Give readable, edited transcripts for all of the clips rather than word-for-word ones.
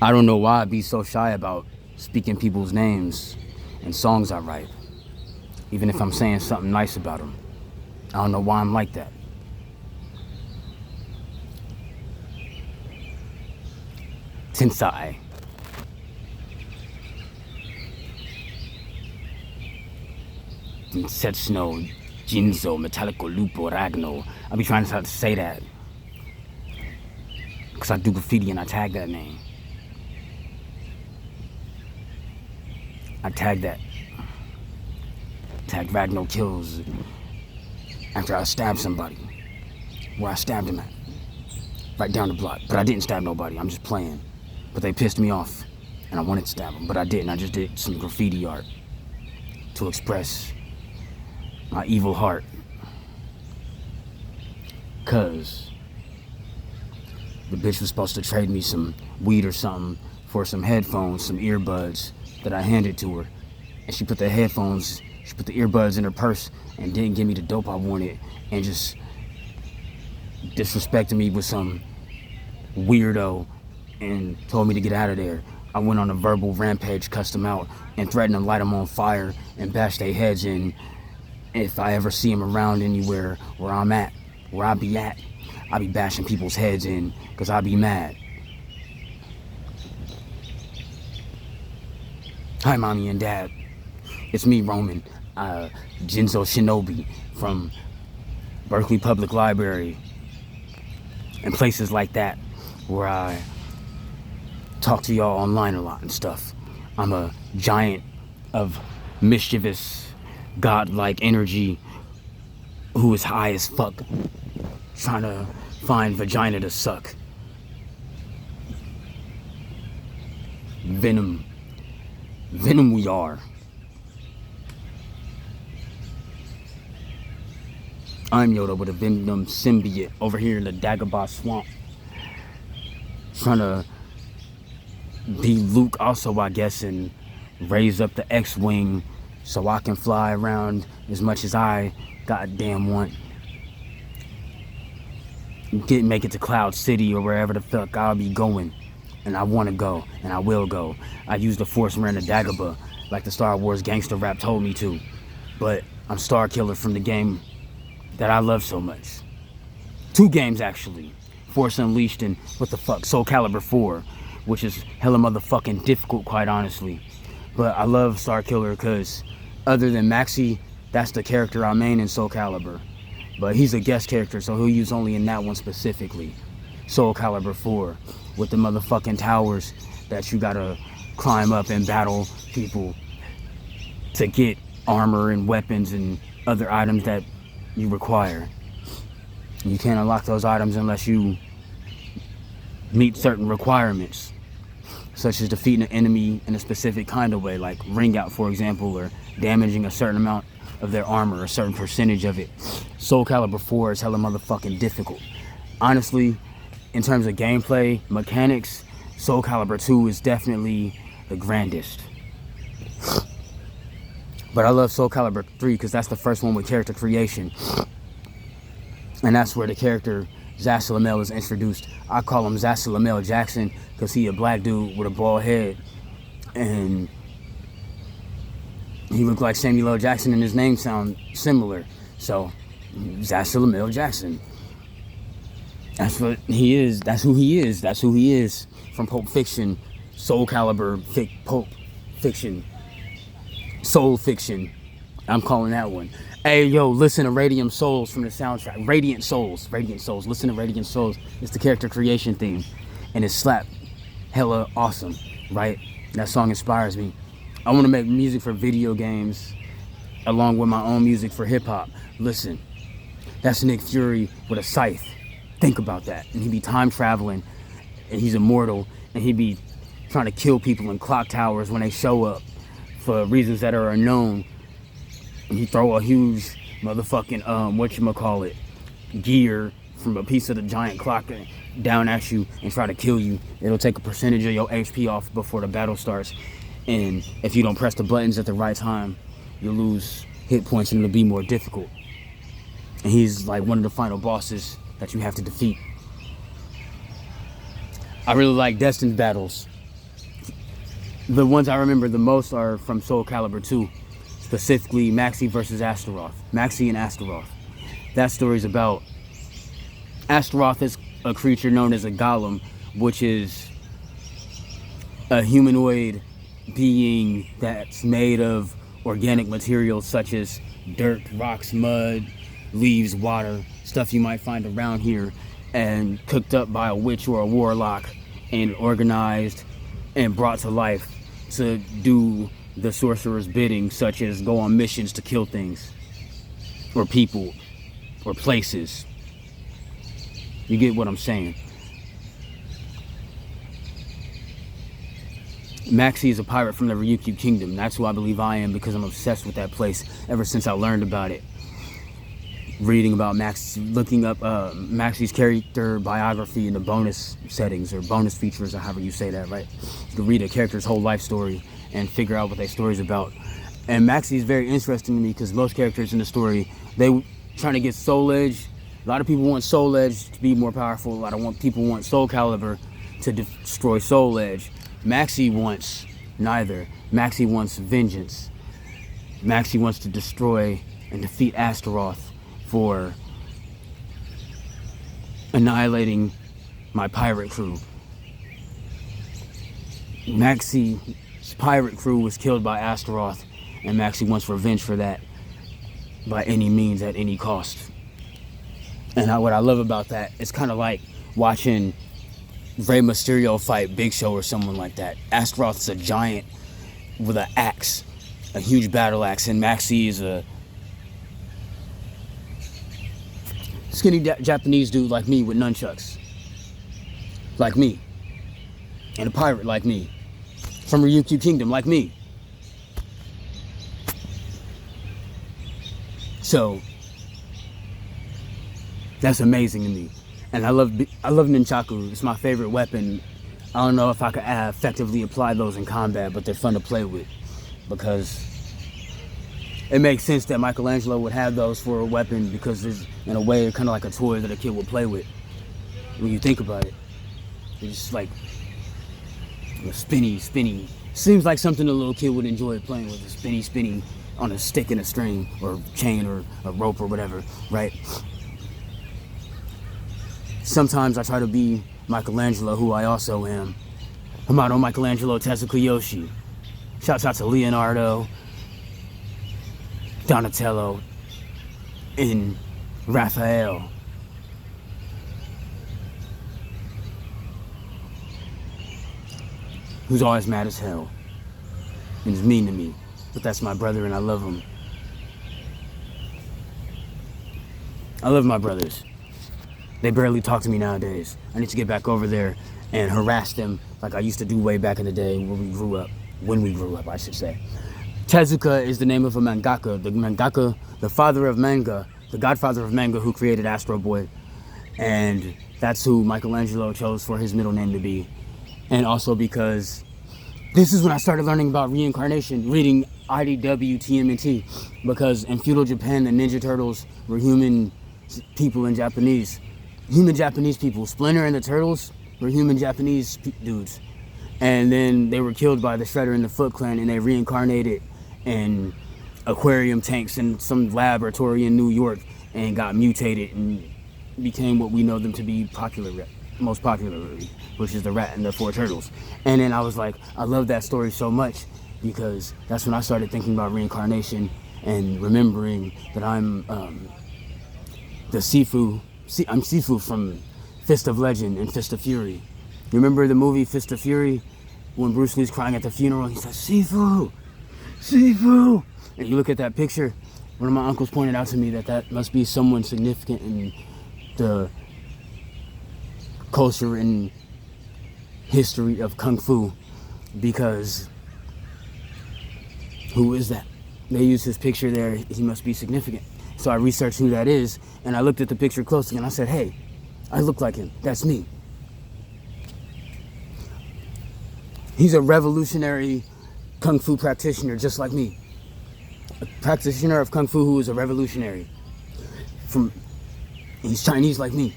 I don't know why I be so shy about speaking people's names and songs I write, even if I'm saying something nice about them. I don't know why I'm like that. Tensai. Setsuno, Jinzo, Metallico, Lupo, Ragno. I be trying to say that. Because I do graffiti and I tag that name. I tag that. Tag Ragno kills after I stabbed somebody. Where I stabbed him at. Right down the block. But I didn't stab nobody. I'm just playing. But they pissed me off. And I wanted to stab them. But I didn't. I just did some graffiti art. To express my evil heart. Cause the bitch was supposed to trade me some weed or something for some headphones, some earbuds that I handed to her. And she put the earbuds in her purse and didn't give me the dope I wanted and just disrespected me with some weirdo and told me to get out of there. I went on a verbal rampage, cussed them out, and threatened to light them on fire and bash their heads in if I ever see them around anywhere where I'm at, where I be at. I be bashing people's heads in because I be mad. Hi, Mommy and Dad. It's me, Roman, Jinzo Shinobi from Berkeley Public Library and places like that where I talk to y'all online a lot and stuff. I'm a giant of mischievous, godlike energy who is high as fuck, trying to find vagina to suck. Venom we are. I'm Yoda with a Venom symbiote over here in the Dagobah swamp. Trying to be Luke also, I guess, and raise up the X-Wing so I can fly around as much as I goddamn want. Make it to Cloud City or wherever the fuck I'll be going. And I want to go, and I will go. I use the Force around the Dagobah, like the Star Wars gangster rap told me to. But I'm Star Killer from the game that I love so much. 2 games, actually. Force Unleashed and, what the fuck, Soul Calibur 4, which is hella motherfucking difficult, quite honestly. But I love Star Killer because, other than Maxi, that's the character I main in Soul Calibur. But he's a guest character, so he'll use only in that one specifically. Soul Calibur 4, with the motherfucking towers that you gotta climb up and battle people to get armor and weapons and other items that you require. You can't unlock those items unless you meet certain requirements, such as defeating an enemy in a specific kind of way, like ring out, for example, or damaging a certain amount of their armor, a certain percentage of it. Soul Calibur 4 is hella motherfucking difficult. Honestly, in terms of gameplay, mechanics, Soul Calibur 2 is definitely the grandest. But I love Soul Calibur 3 because that's the first one with character creation. And that's where the character Zasalamel is introduced. I call him Zasalamel Jackson because he a black dude with a bald head. And he looked like Samuel L. Jackson and his name sound similar. So, Zasalamel Jackson. That's what he is. That's who he is. That's who he is. From Pulp Fiction, Soul Calibur, Pulp Fiction, Soul Fiction. I'm calling that one. Hey, yo, listen to Radiant Souls from the soundtrack. Radiant Souls. Listen to Radiant Souls. It's the character creation theme. And it's slap hella awesome, right? That song inspires me. I want to make music for video games along with my own music for hip-hop. Listen, that's Nick Fury with a scythe. Think about that. And he be time traveling, and he's immortal, and he be trying to kill people in clock towers when they show up for reasons that are unknown. And he throw a huge motherfucking whatchamacallit gear from a piece of the giant clock down at you and try to kill you. It'll take a percentage of your HP off before the battle starts. And if you don't press the buttons at the right time, you'll lose hit points and it'll be more difficult. And he's like one of the final bosses that you have to defeat. I really like Destined battles The ones I remember the most are from Soul Calibur 2, specifically Maxi versus Astaroth. Maxi and Astaroth. That story's about Astaroth is a creature known as a golem, which is a humanoid being that's made of organic materials such as dirt, rocks, mud, leaves, water, stuff you might find around here, and cooked up by a witch or a warlock and organized and brought to life to do the sorcerer's bidding, such as go on missions to kill things or people or places. You get what I'm saying? Maxi is a pirate from the Ryukyu Kingdom. That's who I believe I am, because I'm obsessed with that place ever since I learned about it. Reading about Max, looking up Maxi's character biography in the bonus settings or bonus features, or however you say that, right? You can read a character's whole life story and figure out what their story's about. And Maxi is very interesting to me because most characters in the story, they trying to get Soul Edge. A lot of people want Soul Edge to be more powerful. A lot of people want Soul Calibur to destroy Soul Edge. Maxi wants neither. Maxi wants vengeance. Maxi wants to destroy and defeat Astaroth for annihilating my pirate crew. Maxi's pirate crew was killed by Astaroth, and Maxi wants revenge for that by any means, at any cost. And what I love about that, it's kind of like watching Rey Mysterio fight Big Show or someone like that. Astaroth is a giant with an axe, a huge battle axe, and Maxi is a skinny Japanese dude like me with nunchucks, like me, and a pirate like me, from Ryukyu Kingdom like me. So that's amazing to me. And I love nunchaku. It's my favorite weapon. I don't know if I could effectively apply those in combat, but they're fun to play with, because it makes sense that Michelangelo would have those for a weapon, because there's, in a way, they're kind of like a toy that a kid would play with. When you think about it, they're just like spinny. Seems like something a little kid would enjoy playing with, a spinny on a stick and a string or chain or a rope or whatever, right? Sometimes I try to be Michelangelo, who I also am. Amado Michelangelo Tezuka Yoshi. Shouts out to Leonardo, Donatello, and Raphael. Who's always mad as hell and is mean to me. But that's my brother and I love him. I love my brothers. They barely talk to me nowadays. I need to get back over there and harass them like I used to do way back in the day when we grew up, I should say. Tezuka is the name of a mangaka. The mangaka, the father of manga, the godfather of manga, who created Astro Boy. And that's who Michelangelo chose for his middle name to be. And also because this is when I started learning about reincarnation, reading IDW TMNT. Because in feudal Japan, the Ninja Turtles were human people in Japanese. Human Japanese people. Splinter and the Turtles were human Japanese dudes. And then they were killed by the Shredder and the Foot Clan, and they reincarnated in aquarium tanks in some laboratory in New York and got mutated and became what we know them to be most popularly, which is the Rat and the Four Turtles. And then I was like, I love that story so much, because that's when I started thinking about reincarnation and remembering that I'm I'm Sifu from Fist of Legend and Fist of Fury. You remember the movie Fist of Fury? When Bruce Lee's crying at the funeral, he says, Sifu! Sifu! And you look at that picture, one of my uncles pointed out to me that must be someone significant in the culture and history of Kung Fu, because who is that? They use his picture there, he must be significant. So I researched who that is, and I looked at the picture closely, and I said, hey, I look like him. That's me. He's a revolutionary Kung Fu practitioner, just like me. A practitioner of Kung Fu who is a revolutionary. He's Chinese like me.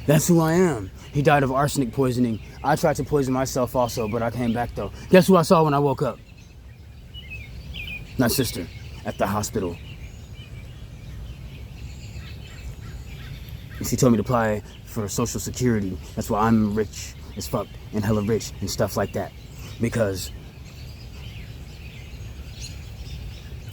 That's who I am. He died of arsenic poisoning. I tried to poison myself also, but I came back though. Guess who I saw when I woke up? My sister at the hospital. And she told me to apply for Social Security. That's why I'm rich as fuck and hella rich and stuff like that. Because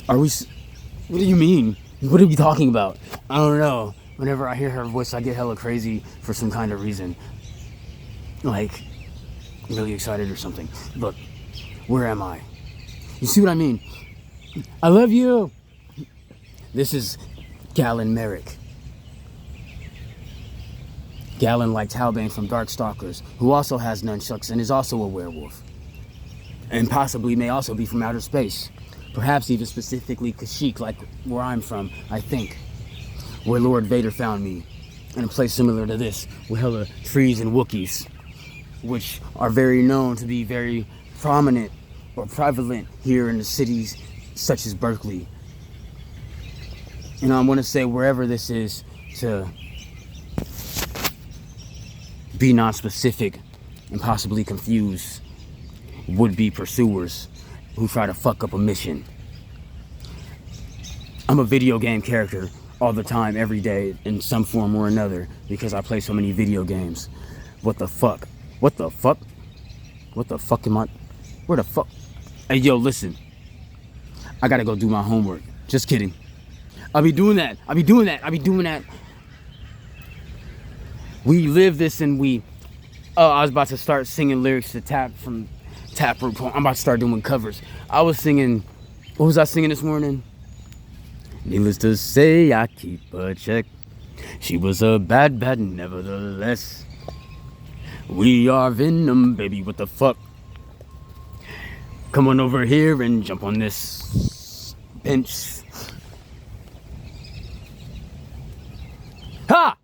what do you mean? What are you talking about? I don't know. Whenever I hear her voice, I get hella crazy for some kind of reason. Like, really excited or something. Look, where am I? You see what I mean? I love you. This is Galen Merrick. Galen, like Talbane from Darkstalkers, who also has nunchucks and is also a werewolf. And possibly may also be from outer space. Perhaps even specifically Kashyyyk, like where I'm from, I think. Where Lord Vader found me. In a place similar to this, with hella trees and Wookiees. Which are very known to be very prominent or prevalent here in the cities such as Berkeley. And I want to say wherever this is to be non-specific and possibly confuse would-be pursuers who try to fuck up a mission. I'm a video game character all the time, every day, in some form or another, because I play so many video games. What the fuck? What the fuck? What the fuck am I? Where the fuck? Hey, yo, listen. I gotta go do my homework. Just kidding. I'll be doing that. We live this and we... Oh, I was about to start singing lyrics to Taproot poem. I'm about to start doing covers. I was singing... What was I singing this morning? Needless to say, I keep a check. She was a bad nevertheless. We are Venom, baby, what the fuck? Come on over here and jump on this bench. Ha!